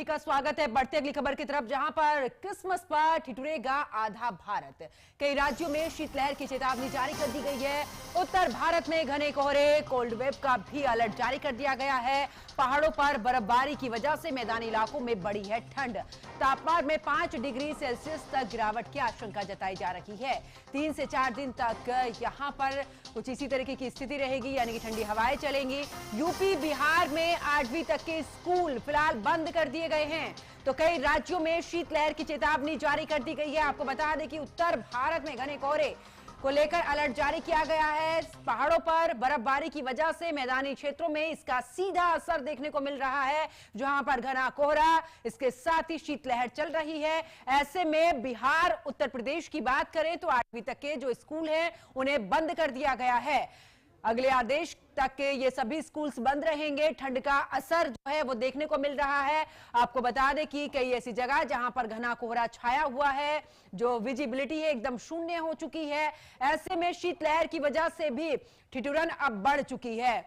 का स्वागत है। बढ़ते अगली खबर की तरफ, जहां पर क्रिसमस पर ठिठुरेगा आधा भारत। कई राज्यों में शीतलहर की चेतावनी जारी कर दी गई है। उत्तर भारत में घने कोहरे, कोल्ड वेव का भी अलर्ट जारी कर दिया गया है। पहाड़ों पर बर्फबारी की वजह से मैदानी इलाकों में बढ़ी है ठंड। तापमान में 5 डिग्री सेल्सियस तक गिरावट की आशंका जताई जा रही है। 3 से 4 दिन तक यहां पर कुछ इसी तरीके की स्थिति रहेगी, यानी कि ठंडी हवाएं चलेंगी। यूपी बिहार में 8वीं तक के स्कूल फिलहाल बंद कर दिए गए हैं, तो कई राज्यों में शीतलहर की चेतावनी जारी कर दी गई है। आपको बता दें कि उत्तर भारत में घने कोहरे को लेकर अलर्ट जारी किया गया है। पहाड़ों पर बर्फबारी की वजह से मैदानी क्षेत्रों में इसका सीधा असर देखने को मिल रहा है, जहां पर घना कोहरा, इसके साथ ही शीतलहर चल रही है। ऐसे में बिहार, उत्तर प्रदेश की बात करें तो 8वीं तक के जो स्कूल हैं उन्हें बंद कर दिया गया है। अगले आदेश तक के ये सभी स्कूल्स बंद रहेंगे। ठंड का असर जो है वो देखने को मिल रहा है। आपको बता दें कि कई ऐसी जगह जहां पर घना कोहरा छाया हुआ है, जो विजिबिलिटी है एकदम शून्य हो चुकी है। ऐसे में शीतलहर की वजह से भी ठिठुरन अब बढ़ चुकी है।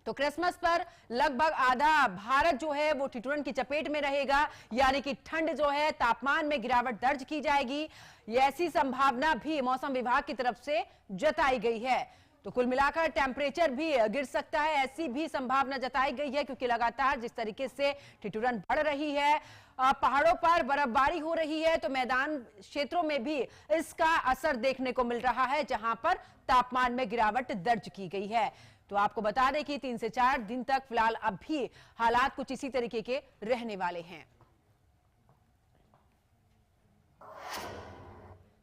तो क्रिसमस पर लगभग आधा भारत जो है वो ठिठुरन की चपेट में रहेगा, यानी कि ठंड जो है, तापमान में गिरावट दर्ज की जाएगी। ये ऐसी संभावना भी मौसम विभाग की तरफ से जताई गई है। तो कुल मिलाकर टेम्परेचर भी गिर सकता है, ऐसी भी संभावना जताई गई है, क्योंकि लगातार जिस तरीके से ठिठुरन बढ़ रही है, पहाड़ों पर बर्फबारी हो रही है, तो मैदान क्षेत्रों में भी इसका असर देखने को मिल रहा है, जहां पर तापमान में गिरावट दर्ज की गई है। तो आपको बता दें कि 3 से 4 दिन तक फिलहाल अब भी हालात कुछ इसी तरीके के रहने वाले हैं।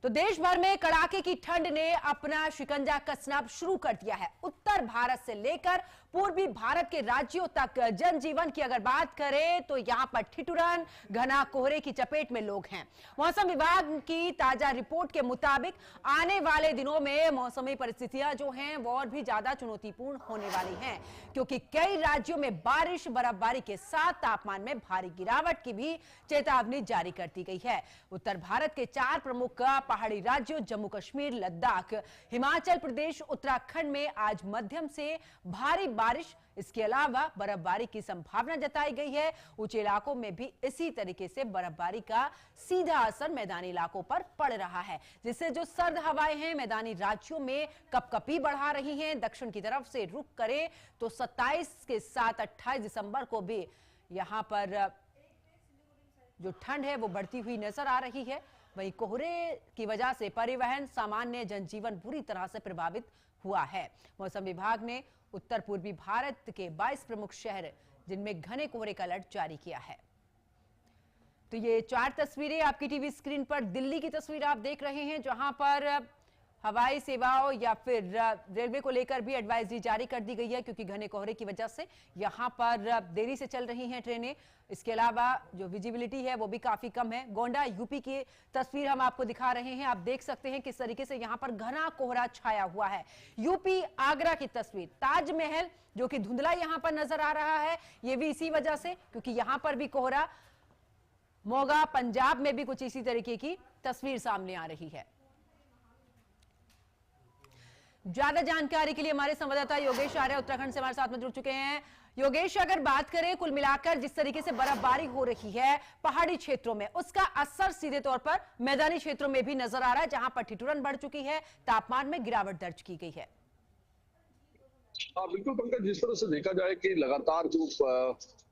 तो देश भर में कड़ाके की ठंड ने अपना शिकंजा कसना शुरू कर दिया है। उत्तर भारत से लेकर पूर्वी भारत के राज्यों तक जनजीवन की अगर बात करें तो यहां पर ठिठुरन, घना कोहरे की चपेट में लोग हैं। मौसम विभाग की ताजा रिपोर्ट के मुताबिक आने वाले दिनों में मौसमी परिस्थितियां जो हैं वो और भी ज्यादा चुनौतीपूर्ण होने वाली हैं, क्योंकि कई राज्यों में बारिश, बर्फबारी के साथ तापमान में भारी गिरावट की भी चेतावनी जारी कर दी गई है। उत्तर भारत के 4 प्रमुख पहाड़ी राज्यों जम्मू कश्मीर, लद्दाख, हिमाचल प्रदेश, उत्तराखंड में आज मध्यम से भारी बारिश, इसके अलावा बर्फबारी की संभावना जताई गई है। ऊंचे इलाकों में भी इसी तरीके से बर्फबारी का सीधा असर मैदानी इलाकों पर पड़ रहा है, जिससे जो सर्द हवाएं हैं मैदानी राज्यों में कपकपी बढ़ा रही हैं। दक्षिण की तरफ से रुख करें तो 27 के साथ 28 दिसंबर को भी यहां पर जो ठंड है वो बढ़ती हुई नजर आ रही है। वहीं कोहरे की वजह से परिवहन, सामान्य जनजीवन बुरी तरह से प्रभावित हुआ है। मौसम विभाग ने उत्तर पूर्वी भारत के 22 प्रमुख शहर जिनमें घने कोहरे का अलर्ट जारी किया है। तो ये 4 तस्वीरें आपकी टीवी स्क्रीन पर दिल्ली की तस्वीर आप देख रहे हैं, जहां पर हवाई सेवाओं या फिर रेलवे को लेकर भी एडवाइजरी जारी कर दी गई है, क्योंकि घने कोहरे की वजह से यहां पर देरी से चल रही हैं ट्रेनें। इसके अलावा जो विजिबिलिटी है वो भी काफी कम है। गोंडा यूपी की तस्वीर हम आपको दिखा रहे हैं। आप देख सकते हैं किस तरीके से यहां पर घना कोहरा छाया हुआ है। यूपी आगरा की तस्वीर, ताजमहल जो कि धुंधला यहां पर नजर आ रहा है, ये भी इसी वजह से, क्योंकि यहां पर भी कोहरा। मोगा पंजाब में भी कुछ इसी तरीके की तस्वीर सामने आ रही है। ज्यादा जानकारी के लिए हमारे संवाददाता योगेश आर्य उत्तराखंड से हमारे साथ में जुड़ चुके हैं। योगेश, अगर बात करें कुल मिलाकर जिस तरीके से बर्फबारी हो रही है पहाड़ी क्षेत्रों में, उसका असर सीधे तौर पर मैदानी क्षेत्रों में भी नजर आ रहा है, जहां पर ठिठुरन बढ़ चुकी है, तापमान में गिरावट दर्ज की गई है। हाँ बिल्कुल पंकज, जिस तरह से देखा जाए कि लगातार जो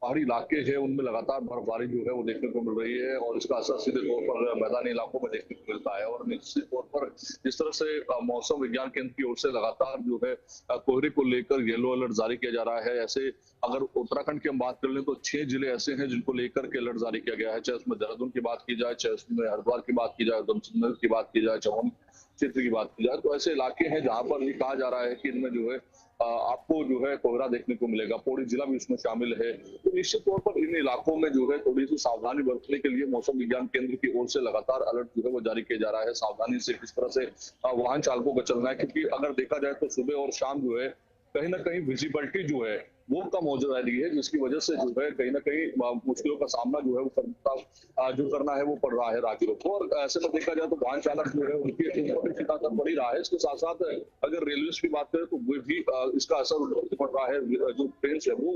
पहाड़ी इलाके हैं उनमें लगातार बर्फबारी जो है वो देखने को मिल रही है, और इसका असर सीधे तौर पर मैदानी इलाकों में देखने को मिलता है। और निश्चित तौर पर जिस तरह से मौसम विज्ञान केंद्र की ओर से लगातार जो है कोहरे को लेकर येलो अलर्ट जारी किया जा रहा है। ऐसे अगर उत्तराखंड की हम बात कर लें तो 6 जिले ऐसे हैं जिनको लेकर के अलर्ट जारी किया गया है, चाहे उसमें देहरादून की बात की जाए, चाहे उसमें हरिद्वार की बात की जाए, उधमसिंह नगर की बात की जाए, चौहान क्षेत्र की बात की जाए। तो ऐसे इलाके हैं जहां पर ये कहा जा रहा है कि इनमें जो है आपको जो है कोहरा देखने को मिलेगा। पौड़ी जिला भी इसमें शामिल है। तो निश्चित तौर पर इन इलाकों में जो है थोड़ी सी सावधानी बरतने के लिए मौसम विज्ञान केंद्र की ओर से लगातार अलर्ट जो है वो जारी किया जा रहा है। सावधानी से किस तरह से वाहन चालकों को चलना है, क्योंकि अगर देखा जाए तो सुबह और शाम जो है कहीं ना कहीं विजिबिलिटी जो है वो कम हो जा रही है, जिसकी वजह से जो है कहीं ना कहीं मुश्किलों का सामना जो है वो जो करना है वो पड़ रहा है राहगीरों को। और ऐसे में देखा जाए तो वाहन चालक जो है उनकी असर बढ़ ही रहा है। इसके साथ साथ अगर रेलवे की बात करें तो वो भी इसका असर पड़ रहा है। जो ट्रेन है वो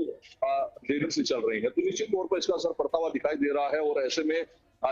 देरी से चल रही है, तो निश्चित तौर पर इसका असर पड़ता हुआ दिखाई दे रहा है। और ऐसे में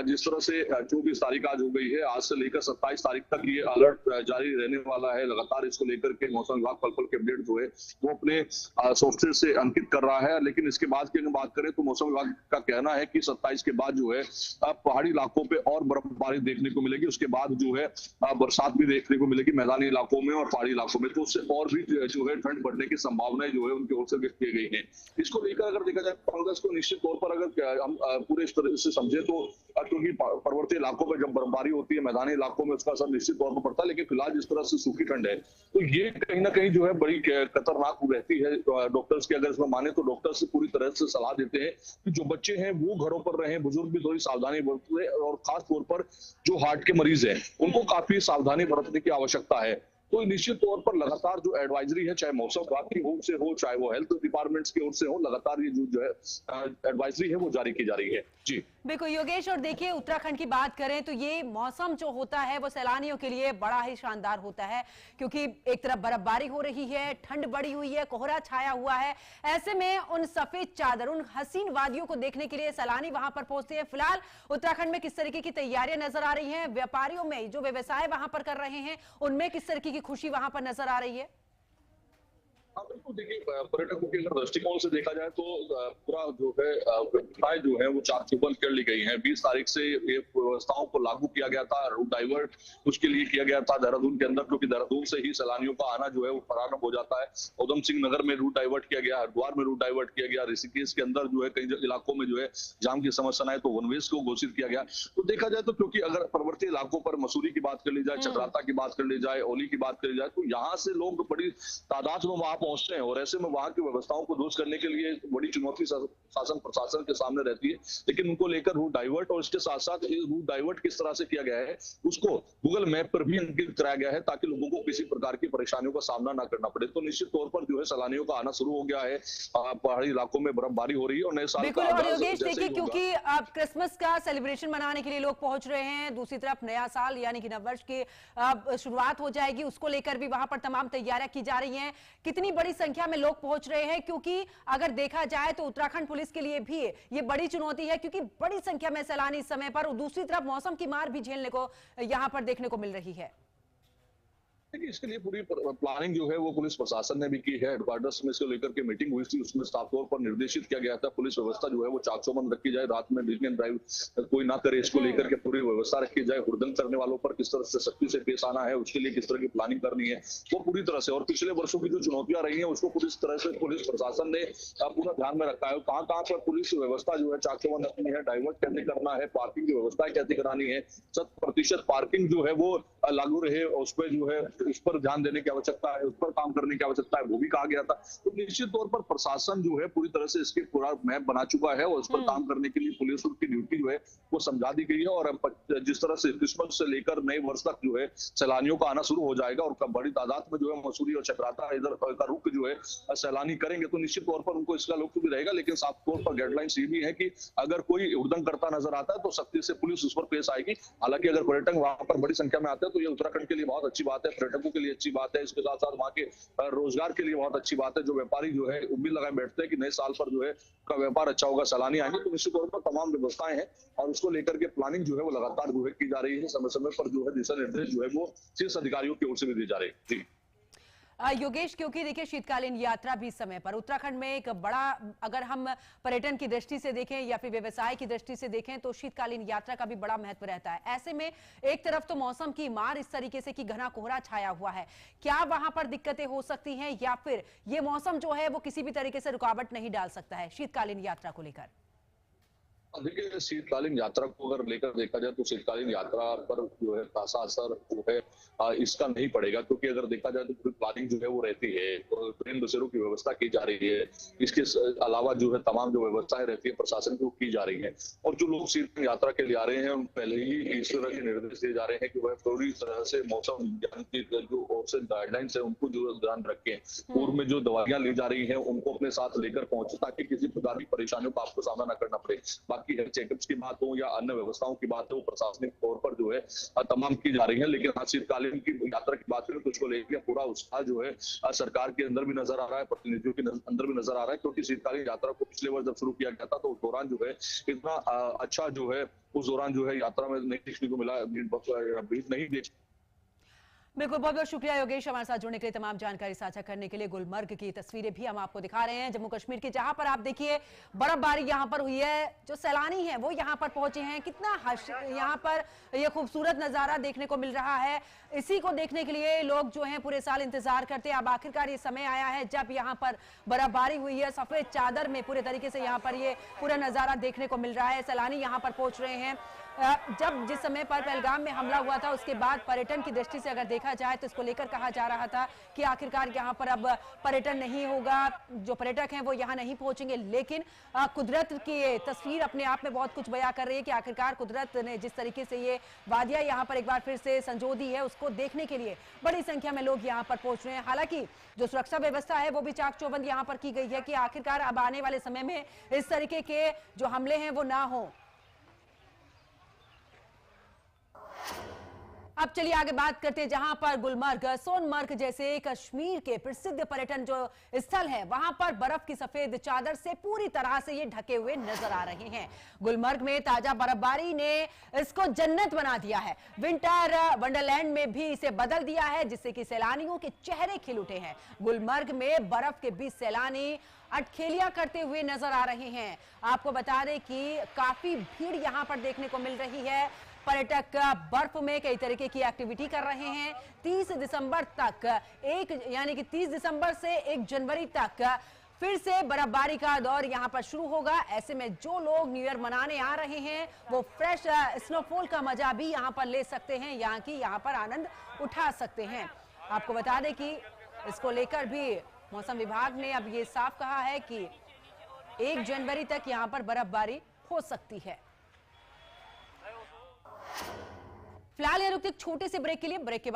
जिस तरह से 24 तारीख आज हो गई है, आज से लेकर 27 तारीख तक ये अलर्ट जारी रहने वाला है। लगातार इसको लेकर के मौसम विभाग पल पल के अपडेट जो है वो अपने सॉफ्टवेयर से अंकित कर रहा है। लेकिन इसके बाद की अगर बात करें तो मौसम विभाग का कहना है कि 27 के बाद जो है पहाड़ी इलाकों पे और बर्फबारी देखने को मिलेगी। उसके बाद जो है बरसात भी देखने को मिलेगी मैदानी इलाकों में और पहाड़ी इलाकों में, तो उससे और भी जो है ठंड बढ़ने की संभावनाएं जो है उनकी ओर से व्यक्त की गई है। इसको लेकर अगर देखा जाए कांग्रेस को निश्चित तौर पर अगर हम पूरे इस तरह से समझे तो क्योंकि पर्वतीय इलाकों में जब बर्फबारी होती है, मैदानी इलाकों में उसका असर निश्चित तौर पर पड़ता है। लेकिन फिलहाल जिस तरह से सूखी ठंड है तो ये कहीं ना कहीं जो है बड़ी खतरनाक रहती है। डॉक्टर्स की अगर इसमें माने तो डॉक्टर्स पूरी तरह से सलाह देते हैं कि जो बच्चे हैं वो घरों पर रहें, बुजुर्ग भी थोड़ी सावधानी बरतें, और खास तौर पर जो हार्ट के मरीज हैं उनको काफी सावधानी बरतने की आवश्यकता है। तो निश्चित तौर पर लगातार जो एडवाइजरी है, चाहे मौसम विभाग की ओर से हो चाहे वो हेल्थ डिपार्टमेंट्स की ओर से हो, लगातार ये जो है एडवाइजरी है वो जारी की जा रही है। जी बिल्कुल योगेश, और देखिए उत्तराखंड की बात करें तो ये मौसम जो होता है वो सैलानियों के लिए बड़ा ही शानदार होता है, क्योंकि एक तरफ बर्फबारी हो रही है, ठंड बढ़ी हुई है, कोहरा छाया हुआ है। ऐसे में उन सफेद चादर, उन हसीन वादियों को देखने के लिए सैलानी वहां पर पहुंचते हैं। फिलहाल उत्तराखंड में किस तरीके की तैयारियां नजर आ रही हैं? व्यापारियों में जो व्यवसाय वहां पर कर रहे हैं उनमें किस तरीके की खुशी वहां पर नजर आ रही है? बिल्कुल, देखिए पर्यटकों के अगर दृष्टिकोण से देखा जाए तो पूरा जो है व्यवस्थाएं जो है वो चाक चौबंद कर ली गई हैं। 20 तारीख से ये व्यवस्थाओं को लागू किया गया था। रूट डाइवर्ट उसके लिए किया गया था देहरादून के अंदर, क्योंकि देहरादून से ही सैलानियों का आना जो है वो प्रारंभ हो जाता है। उधम सिंह नगर में रूट डाइवर्ट किया गया, हरिद्वार में रूट डाइवर्ट किया गया, ऋषिकेश के अंदर जो है कई इलाकों में जो है जाम की समस्या है तो वनवेज को घोषित किया गया। तो देखा जाए तो क्योंकि अगर पर्वतीय इलाकों पर मसूरी की बात कर ली जाए, चक्राता की बात कर ली जाए, ओली की बात कर ली जाए, तो यहाँ से लोग बड़ी तादाद में वहां पहुंचते हैं। और ऐसे में वहां की व्यवस्थाओं को दुरुस्त करने के लिए बड़ी चुनौती शासन प्रशासन के सामने रहती है। लेकिन उनको लेकर रूट डाइवर्ट और इसके साथ साथ रूट डाइवर्ट किस तरह से किया गया है उसको गूगल मैप पर भी अंकित कराया गया है, ताकि लोगों को किसी प्रकार की परेशानियों का सामना ना करना पड़े। तो निश्चित तौर पर जो है सैलानियों का आना शुरू हो गया है। पहाड़ी इलाकों में बर्फबारी हो रही है और नए साल बिल्कुल। का और आगाज योगेश जैसे देखिए, ही क्योंकि अब क्रिसमस का सेलिब्रेशन मनाने के लिए लोग पहुंच रहे हैं, दूसरी तरफ नया साल यानी कि नववर्ष की शुरुआत हो जाएगी, उसको लेकर भी वहां पर तमाम तैयारियां की जा रही हैं। कितनी बड़ी संख्या में लोग पहुंच रहे हैं? क्योंकि अगर देखा जाए तो उत्तराखंड पुलिस के लिए भी ये बड़ी चुनौती है, क्योंकि बड़ी संख्या में सैलानी इस समय पर, और दूसरी तरफ मौसम की मार भी झेलने को यहां पर देखने को मिल रही है। देखिए, इसके लिए पूरी प्लानिंग जो है वो पुलिस प्रशासन ने भी की है। हेडक्वार्टर्स में इसको लेकर के मीटिंग हुई थी, उसमें साफ तौर पर निर्देशित किया गया था पुलिस व्यवस्था जो है वो चाक चौबंद रखी जाए, रात में ड्रिंक एंड ड्राइव कोई ना करे, इसको लेकर के पूरी व्यवस्था रखी जाए। हुड़दंग करने वालों पर किस तरह से सख्ती से पेश आना है, उसके लिए किस तरह की प्लानिंग करनी है, वो पूरी तरह से। और पिछले वर्षों की जो चुनौतियां रही है उसको पूरी तरह से पुलिस प्रशासन ने पूरा ध्यान में रखा है। कहाँ कहाँ पर पुलिस व्यवस्था जो है चाक चौबंद रखनी है, डाइवर्ट कैसे करना है, पार्किंग की व्यवस्था कैसे करानी है, 100% पार्किंग जो है वो लागू रहे, उस पर जो है उस पर ध्यान देने की आवश्यकता है, उस पर काम करने की आवश्यकता है, वो भी कहा गया था। तो निश्चित तौर पर प्रशासन जो है पूरी तरह से इसके पूरा मैप बना चुका है और उस पर काम करने के लिए पुलिस की ड्यूटी जो है वो समझा दी गई है। और जिस तरह से क्रिसमस से लेकर नए वर्ष तक जो है सैलानियों का आना शुरू हो जाएगा और बड़ी तादाद में जो है मसूरी और चक्राता इधर का रुख जो है सैलानी करेंगे, तो निश्चित तौर पर उनको इसका लुत्फ भी रहेगा। लेकिन साफ तौर पर गाइडलाइंस ये भी है कि अगर कोई उद्दंग करता नजर आता है तो सख्ती से पुलिस उस पर पेश आएगी। हालांकि अगर पर्यटक वहां पर बड़ी संख्या में आते हैं तो ये उत्तराखंड के लिए बहुत अच्छी बात है, पर्यटकों के लिए अच्छी बात है, इसके साथ साथ वहाँ के रोजगार के लिए बहुत अच्छी बात है। जो व्यापारी जो है उम्मीद लगाए बैठते हैं कि नए साल पर जो है का व्यापार अच्छा होगा, सैलानी आएंगे, तो निश्चित तौर पर तमाम व्यवस्थाएं हैं और उसको लेकर के प्लानिंग जो है वो लगातार जो है की जा रही है। समय समय पर जो है दिशा निर्देश जो है वो शीर्ष अधिकारियों की ओर से भी दिए जा रहे हैं। जी योगेश, क्योंकि देखिए शीतकालीन यात्रा भी समय पर उत्तराखंड में एक बड़ा, अगर हम पर्यटन की दृष्टि से देखें या फिर व्यवसाय की दृष्टि से देखें तो शीतकालीन यात्रा का भी बड़ा महत्व रहता है। ऐसे में एक तरफ तो मौसम की मार इस तरीके से कि घना कोहरा छाया हुआ है, क्या वहां पर दिक्कतें हो सकती हैं या फिर ये मौसम जो है वो किसी भी तरीके से रुकावट नहीं डाल सकता है शीतकालीन यात्रा को लेकर? देखिए, शीतकालीन यात्रा को अगर लेकर देखा जाए तो शीतकालीन यात्रा पर जो है खासा असर जो है इसका नहीं पड़ेगा, क्योंकि अगर देखा जाए तो पूरी प्लानिंग जो है वो रहती है, तो ट्रेन बसेरों की व्यवस्था की जा रही है। इसके अलावा जो है तमाम जो व्यवस्थाएं रहती है प्रशासन की, वो की जा रही है। और जो लोग शीतकालीन यात्रा के लिए आ रहे हैं, उन पहले ही इस तरह के निर्देश दिए जा रहे हैं कि वह पूरी तरह से मौसम विज्ञान की जो ओर से गाइडलाइंस है उनको जो ध्यान रखें। पूर्व में जो दवाइयां ली जा रही हैं उनको अपने साथ लेकर पहुंचे, ताकि किसी प्रकार की परेशानियों का आपको सामना न करना पड़े। बाकी हेल्थ चेकअप्स की बात हो या अन्य व्यवस्थाओं की बात हो, प्रशासनिक तौर पर जो है तमाम की जा रही है। लेकिन हाँ, शीतकालीन की यात्रा की बात करें तो उसको लेकर पूरा उत्साह जो है सरकार के अंदर भी नजर आ रहा है, प्रतिनिधियों के अंदर भी नजर आ रहा है, क्योंकि शीतकालीन यात्रा को पिछले वर्ष जब शुरू किया गया था तो उस दौरान जो है इतना अच्छा जो है उस दौरान जो है यात्रा में नहीं देखने को मिला, भीड़ नहीं देख। बिल्कुल, बहुत बहुत शुक्रिया योगेश हमारे साथ जुड़ने के लिए, तमाम जानकारी साझा करने के लिए। गुलमर्ग की तस्वीरें भी हम आपको दिखा रहे हैं, जम्मू कश्मीर की, जहां पर आप देखिए बर्फबारी यहां पर हुई है। जो सैलानी हैं वो यहां पर पहुंचे हैं, कितना यहां पर ये खूबसूरत नजारा देखने को मिल रहा है। इसी को देखने के लिए लोग जो हैं पूरे साल इंतजार करते हैं। अब आखिरकार ये समय आया है जब यहाँ पर बर्फबारी हुई है, सफेद चादर में पूरे तरीके से यहाँ पर ये पूरा नजारा देखने को मिल रहा है। सैलानी यहाँ पर पहुंच रहे हैं। जब जिस समय पर पहलगाम में हमला हुआ था उसके बाद पर्यटन की दृष्टि से अगर देखा जाए तो इसको लेकर कहा जा रहा था कि आखिरकार यहाँ पर अब पर्यटन नहीं होगा, जो पर्यटक हैं वो यहाँ नहीं पहुंचेंगे। लेकिन कुदरत की तस्वीर अपने आप में बहुत कुछ बयां कर रही है कि आखिरकार कुदरत ने जिस तरीके से ये वादियां यहाँ पर एक बार फिर से संजो दी है, उसको देखने के लिए बड़ी संख्या में लोग यहाँ पर पहुंच रहे हैं। हालांकि जो सुरक्षा व्यवस्था है वो भी चाक चौबंद यहाँ पर की गई है कि आखिरकार अब आने वाले समय में इस तरीके के जो हमले हैं वो ना हो। अब चलिए आगे बात करते हैं, जहां पर गुलमर्ग, सोनमर्ग जैसे कश्मीर के प्रसिद्ध पर्यटन जो स्थल है, वहां पर बर्फ की सफेद चादर से पूरी तरह से ये ढके हुए नजर आ रहे हैं। गुलमर्ग में ताजा बर्फबारी ने इसको जन्नत बना दिया है। विंटर वंडरलैंड में भी इसे बदल दिया है, जिससे कि सैलानियों के चेहरे खिल उठे हैं। गुलमर्ग में बर्फ के बीच सैलानी अटखेलियां करते हुए नजर आ रहे हैं। आपको बता दें कि काफी भीड़ यहां पर देखने को मिल रही है। पर्यटक बर्फ में कई तरीके की एक्टिविटी कर रहे हैं। 30 दिसंबर तक यानी कि 30 दिसंबर से 1 जनवरी तक फिर से बर्फबारी का दौर यहां पर शुरू होगा। ऐसे में जो लोग न्यू ईयर मनाने आ रहे हैं वो फ्रेश स्नोफॉल का मजा भी यहां पर ले सकते हैं, यहां पर आनंद उठा सकते हैं। आपको बता दें कि इसको लेकर भी मौसम विभाग ने अब ये साफ कहा है कि 1 जनवरी तक यहां पर बर्फबारी हो सकती है। फिलहाल यह रुकते एक छोटे से ब्रेक के लिए, ब्रेक के बाद